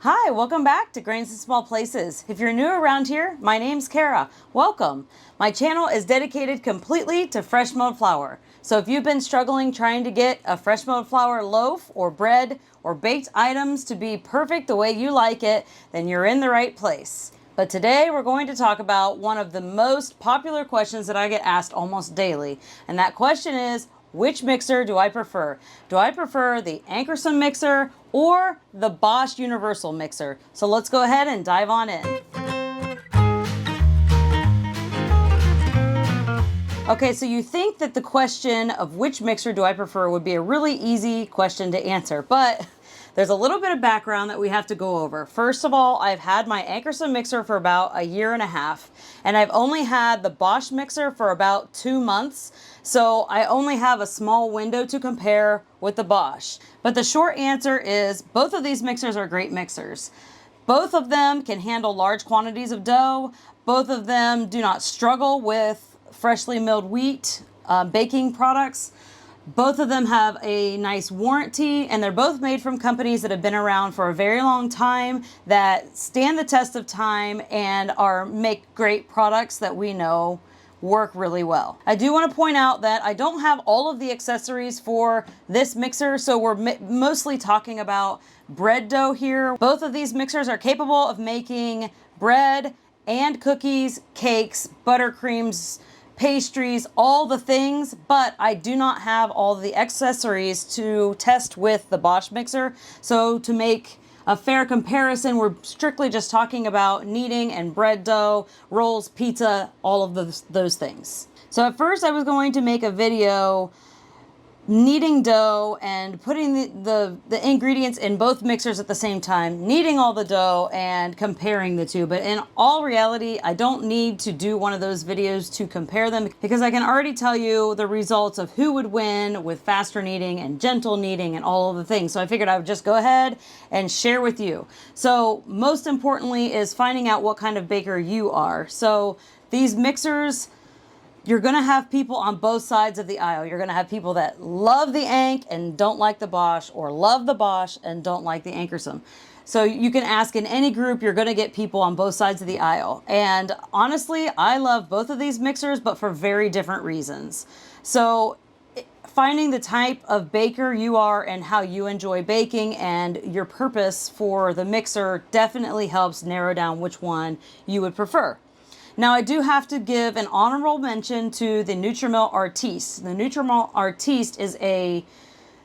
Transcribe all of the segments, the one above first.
Hi, welcome back to Grains in Small Places. If you're new around here, my name's Kara. Welcome. My channel is dedicated completely to fresh milled flour. So if you've been struggling trying to get a fresh milled flour loaf or bread or baked items to be perfect the way you like it, then you're in the right place. But today we're going to talk about one of the most popular questions that I get asked almost daily. And that question is, which mixer do I prefer? Do I prefer the Ankarsrum mixer or the Bosch Universal Mixer? So let's go ahead and dive on in. Okay, so you think that the question of which mixer do I prefer would be a really easy question to answer, but there's a little bit of background that we have to go over. First of all, I've had my Ankarsrum mixer for about a year and a half, and I've only had the Bosch mixer for about 2 months, so I only have a small window to compare with the Bosch. But the short answer is both of these mixers are great mixers. Both of them can handle large quantities of dough. Both of them do not struggle with freshly milled wheat baking products. Both of them have a nice warranty, and they're both made from companies that have been around for a very long time, that stand the test of time and make great products that we know work really well. I do want to point out that I don't have all of the accessories for this mixer, so we're mostly talking about bread dough here. Both of these mixers are capable of making bread and cookies, cakes, buttercreams, pastries, all the things, but I do not have all the accessories to test with the Bosch mixer. So to make a fair comparison, we're strictly just talking about kneading and bread dough, rolls, pizza, all of those things. So at first I was going to make a video kneading dough and putting the ingredients in both mixers at the same time, kneading all the dough and comparing the two. But in all reality, I don't need to do one of those videos to compare them, because I can already tell you the results of who would win with faster kneading and gentle kneading and all of the things. So I figured I would just go ahead and share with you. So most importantly is finding out what kind of baker you are. So these mixers, you're going to have people on both sides of the aisle. You're going to have people that love the Ank and don't like the Bosch, or love the Bosch and don't like the Ankarsrum. So you can ask in any group, you're going to get people on both sides of the aisle. And honestly, I love both of these mixers, but for very different reasons. So finding the type of baker you are and how you enjoy baking and your purpose for the mixer definitely helps narrow down which one you would prefer. Now, I do have to give an honorable mention to the Nutrimill Artiste. The Nutrimill Artiste is a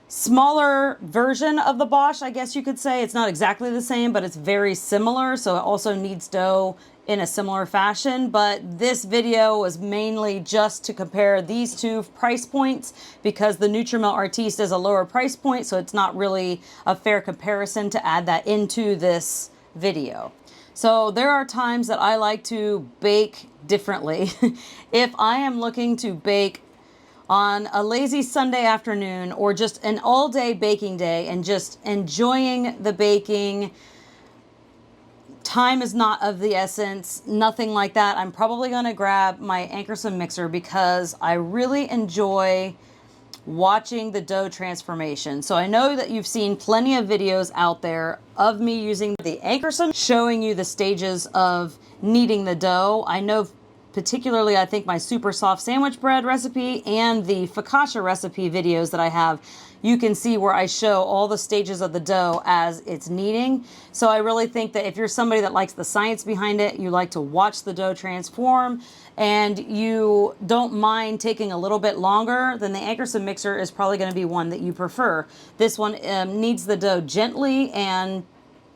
smaller version of the Bosch, I guess you could say. It's not exactly the same, but it's very similar. So it also kneads dough in a similar fashion. But this video was mainly just to compare these two price points, because the Nutrimill Artiste is a lower price point. So it's not really a fair comparison to add that into this video. So there are times that I like to bake differently. If I am looking to bake on a lazy Sunday afternoon, or just an all-day baking day and just enjoying the baking, time is not of the essence, nothing like that, I'm probably going to grab my Ankarsrum mixer, because I really enjoy watching the dough transformation. So I know that you've seen plenty of videos out there of me using the Ankarsrum, showing you the stages of kneading the dough. I know particularly, I think my super soft sandwich bread recipe and the focaccia recipe videos that I have, you can see where I show all the stages of the dough as it's kneading. So I really think that if you're somebody that likes the science behind it, you like to watch the dough transform, and you don't mind taking a little bit longer, then the Ankarsrum mixer is probably going to be one that you prefer. This one kneads the dough gently, and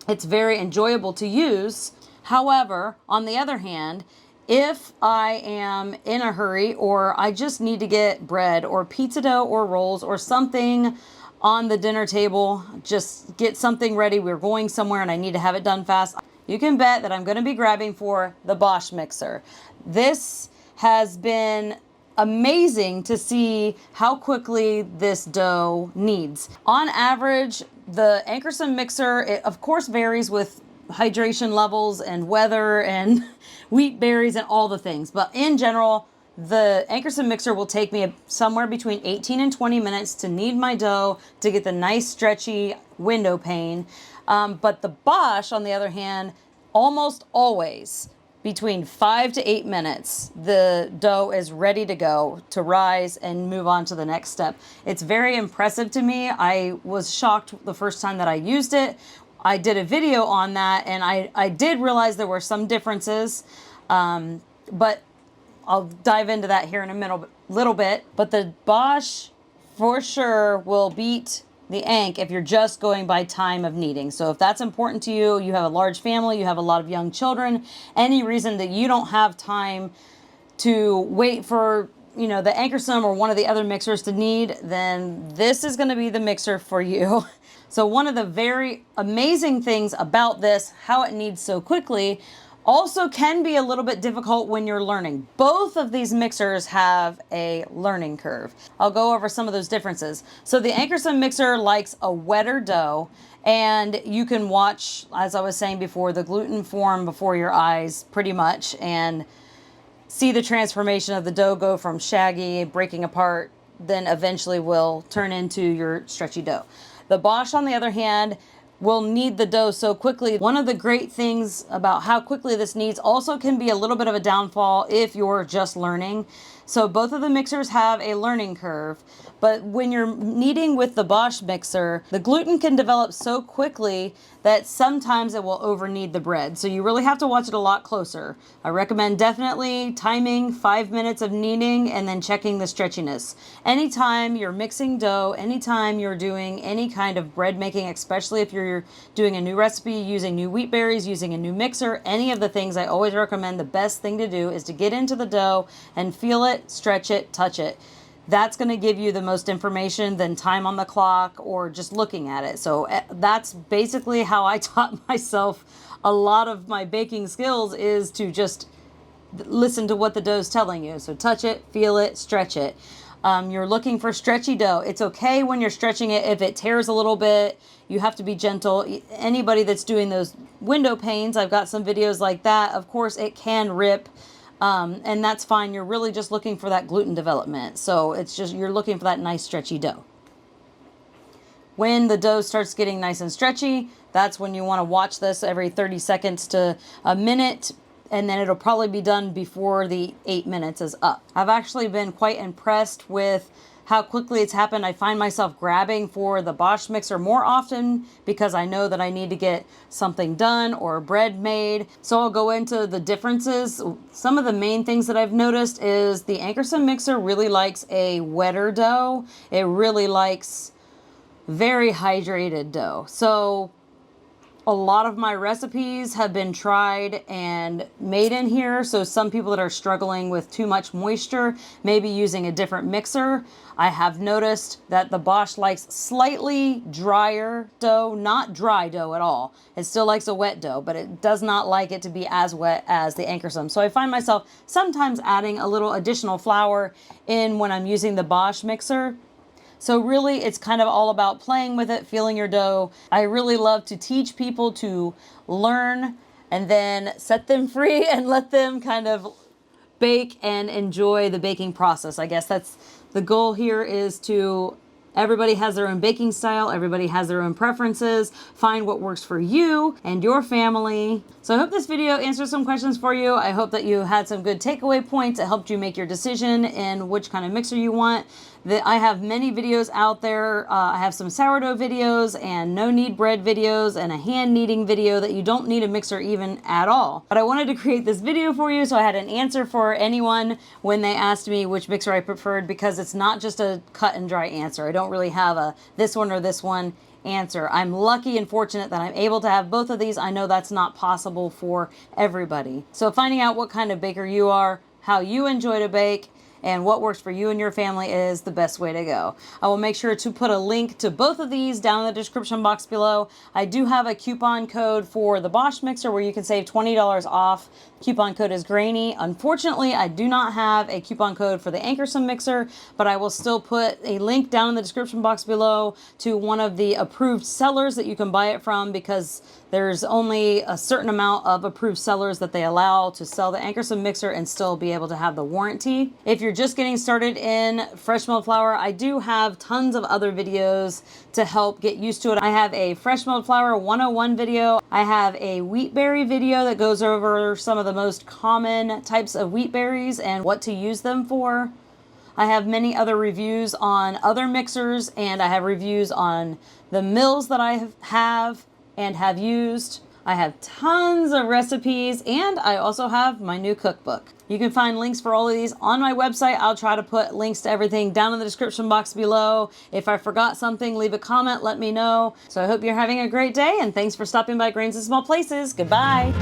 it's very enjoyable to use. However, on the other hand, if I am in a hurry, or I just need to get bread or pizza dough or rolls or something on the dinner table, just get something ready, we're going somewhere and I need to have it done fast, you can bet that I'm going to be grabbing for the Bosch mixer. This has been amazing to see how quickly this dough kneads. On average, the Ankarsrum mixer, it of course varies with hydration levels and weather and wheat berries and all the things, but in general, the Ankarsrum mixer will take me somewhere between 18 and 20 minutes to knead my dough to get the nice stretchy window pane. But the Bosch, on the other hand, almost always between 5 to 8 minutes, the dough is ready to go to rise and move on to the next step. It's very impressive to me. I was shocked the first time that I used it. I did a video on that, and I did realize there were some differences, but I'll dive into that here in a little bit. But the Bosch for sure will beat the Ank if you're just going by time of kneading. So if that's important to you, you have a large family, you have a lot of young children, any reason that you don't have time to wait for, you know, the Ankarsrum or one of the other mixers to knead, then this is going to be the mixer for you. So one of the very amazing things about this, how it kneads so quickly, also can be a little bit difficult when you're learning. Both of these mixers have a learning curve. I'll go over some of those differences. So the Ankarsrum mixer likes a wetter dough, and you can watch, as I was saying before, the gluten form before your eyes pretty much, and see the transformation of the dough go from shaggy, breaking apart, then eventually will turn into your stretchy dough. The Bosch, on the other hand, will knead the dough so quickly. One of the great things about how quickly this kneads also can be a little bit of a downfall if you're just learning. So both of the mixers have a learning curve, but when you're kneading with the Bosch mixer, the gluten can develop so quickly that sometimes it will over knead the bread. So you really have to watch it a lot closer. I recommend definitely timing 5 minutes of kneading and then checking the stretchiness. Anytime you're mixing dough, anytime you're doing any kind of bread making, especially if you're doing a new recipe, using new wheat berries, using a new mixer, any of the things, I always recommend the best thing to do is to get into the dough and feel it, stretch it, touch it. That's going to give you the most information than time on the clock or just looking at it. So that's basically how I taught myself a lot of my baking skills, is to just listen to what the dough is telling you. So touch it, feel it, stretch it. You're looking for stretchy dough. It's okay when you're stretching it if it tears a little bit. You have to be gentle. Anybody that's doing those window panes, I've got some videos like that. Of course, it can rip. And that's fine. You're really just looking for that gluten development. So it's just, you're looking for that nice stretchy dough. When the dough starts getting nice and stretchy, that's when you want to watch this every 30 seconds to a minute, and then it'll probably be done before the 8 minutes is up. I've actually been quite impressed with how quickly it's happened. I find myself grabbing for the Bosch mixer more often because I know that I need to get something done or bread made. So I'll go into the differences. Some of the main things that I've noticed is the Ankarsrum mixer really likes a wetter dough. It really likes very hydrated dough. So a lot of my recipes have been tried and made in here. So some people that are struggling with too much moisture, maybe using a different mixer. I have noticed that the Bosch likes slightly drier dough, not dry dough at all. It still likes a wet dough, but it does not like it to be as wet as the Ankarsrum. So I find myself sometimes adding a little additional flour in when I'm using the Bosch mixer. So really, it's kind of all about playing with it, feeling your dough. I really love to teach people to learn and then set them free and let them kind of bake and enjoy the baking process. I guess that's the goal here, is to, everybody has their own baking style. Everybody has their own preferences. Find what works for you and your family. So I hope this video answers some questions for you. I hope that you had some good takeaway points. It helped you make your decision in which kind of mixer you want. I have many videos out there. I have some sourdough videos and no knead bread videos and a hand kneading video that you don't need a mixer even at all. But I wanted to create this video for you so I had an answer for anyone when they asked me which mixer I preferred, because it's not just a cut and dry answer. I don't really have a this one or this one answer. I'm lucky and fortunate that I'm able to have both of these. I know that's not possible for everybody. So finding out what kind of baker you are, how you enjoy to bake, and what works for you and your family is the best way to go. I will make sure to put a link to both of these down in the description box below. I do have a coupon code for the Bosch mixer where you can save $20 off. Coupon code is Grainy. Unfortunately, I do not have a coupon code for the Ankarsrum mixer, but I will still put a link down in the description box below to one of the approved sellers that you can buy it from, because there's only a certain amount of approved sellers that they allow to sell the Ankarsrum mixer and still be able to have the warranty. If you're you're just getting started in fresh milled flour, I do have tons of other videos to help get used to it. I have a fresh milled flour 101 video. I have a wheat berry video that goes over some of the most common types of wheat berries and what to use them for. I have many other reviews on other mixers, and I have reviews on the mills that I have and have used. I have tons of recipes, and I also have my new cookbook. You can find links for all of these on my website. I'll try to put links to everything down in the description box below. If I forgot something, leave a comment, let me know. So I hope you're having a great day, and thanks for stopping by Grains in Small Places. Goodbye.